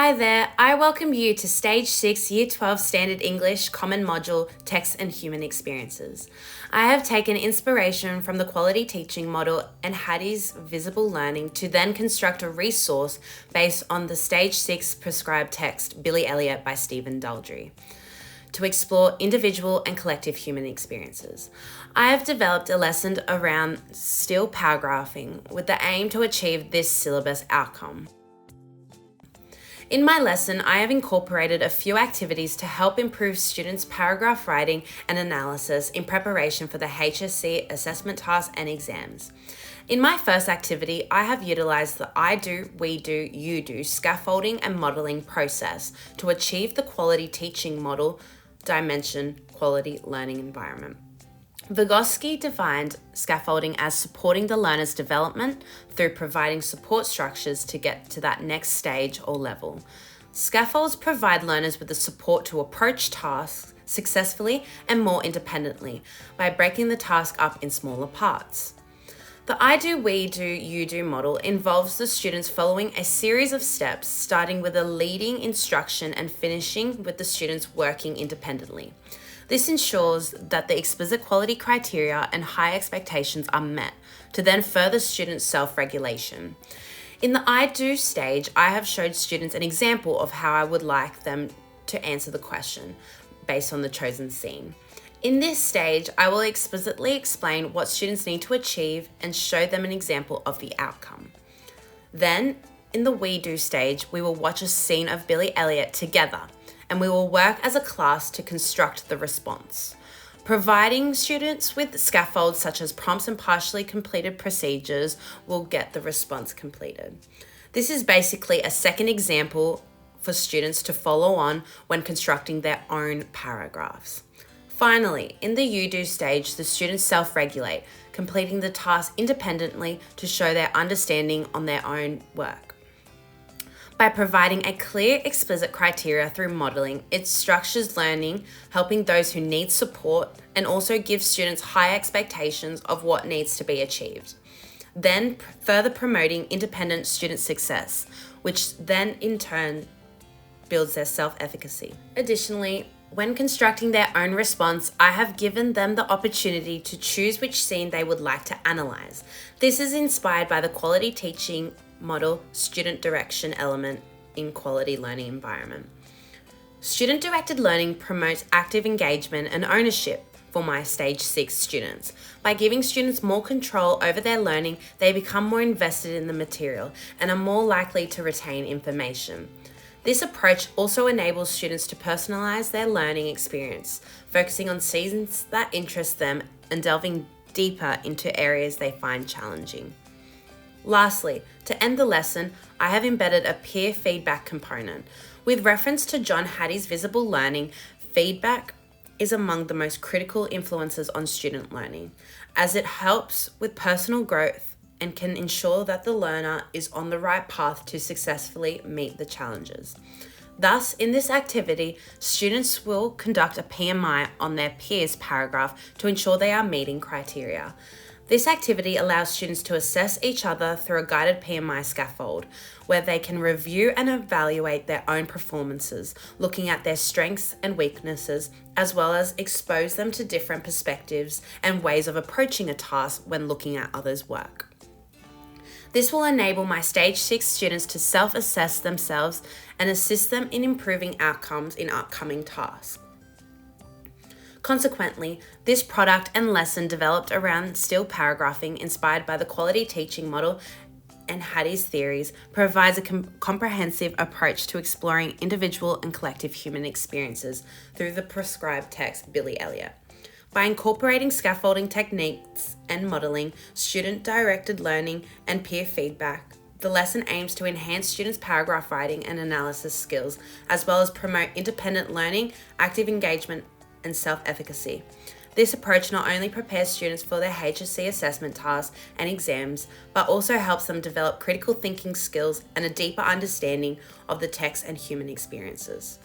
Hi there, I welcome you to Stage 6 Year 12 Standard English Common Module Text and Human Experiences. I have taken inspiration from the quality teaching model and Hattie's visible learning to then construct a resource based on the Stage 6 prescribed text Billy Elliot by Stephen Daldry to explore individual and collective human experiences. I have developed a lesson around still paragraphing with the aim to achieve this syllabus outcome. In my lesson, I have incorporated a few activities to help improve students' paragraph writing and analysis in preparation for the HSC assessment tasks and exams. In my first activity, I have utilised the I do, we do, you do scaffolding and modelling process to achieve the quality teaching model dimension quality learning environment. Vygotsky defined scaffolding as supporting the learner's development through providing support structures to get to that next stage or level. Scaffolds provide learners with the support to approach tasks successfully and more independently by breaking the task up in smaller parts. The I do, we do, you do model involves the students following a series of steps, starting with a leading instruction and finishing with the students working independently. This ensures that the explicit quality criteria and high expectations are met to then further students' self-regulation. In the I do stage, I have showed students an example of how I would like them to answer the question based on the chosen scene. In this stage, I will explicitly explain what students need to achieve and show them an example of the outcome. Then, in the we do stage, we will watch a scene of Billy Elliot together, and we will work as a class to construct the response. Providing students with scaffolds such as prompts and partially completed procedures will get the response completed. This is basically a second example for students to follow on when constructing their own paragraphs. Finally, in the you do stage, the students self-regulate, completing the task independently to show their understanding on their own work. By providing a clear, explicit criteria through modelling, it structures learning, helping those who need support, and also gives students high expectations of what needs to be achieved. Then further promoting independent student success, which then in turn builds their self-efficacy. Additionally, when constructing their own response, I have given them the opportunity to choose which scene they would like to analyse. This is inspired by the quality teaching model student direction element in quality learning environment. Student-directed learning promotes active engagement and ownership for my Stage 6 students. By giving students more control over their learning, they become more invested in the material and are more likely to retain information. This approach also enables students to personalise their learning experience, focusing on scenes that interest them and delving deeper into areas they find challenging. Lastly, to end the lesson, I have embedded a peer feedback component. With reference to John Hattie's visible learning, feedback is among the most critical influences on student learning, as it helps with personal growth and can ensure that the learner is on the right path to successfully meet the challenges. Thus, in this activity, students will conduct a PMI on their peers' paragraph to ensure they are meeting criteria. This activity allows students to assess each other through a guided PMI scaffold, where they can review and evaluate their own performances, looking at their strengths and weaknesses, as well as expose them to different perspectives and ways of approaching a task when looking at others' work. This will enable my Stage 6 students to self-assess themselves and assist them in improving outcomes in upcoming tasks. Consequently, this product and lesson developed around still paragraphing, inspired by the quality teaching model and Hattie's theories, provides a comprehensive approach to exploring individual and collective human experiences through the prescribed text Billy Elliot. By incorporating scaffolding techniques and modelling, student-directed learning, and peer feedback, the lesson aims to enhance students' paragraph writing and analysis skills, as well as promote independent learning, active engagement, and self-efficacy. This approach not only prepares students for their HSC assessment tasks and exams, but also helps them develop critical thinking skills and a deeper understanding of the text and human experiences.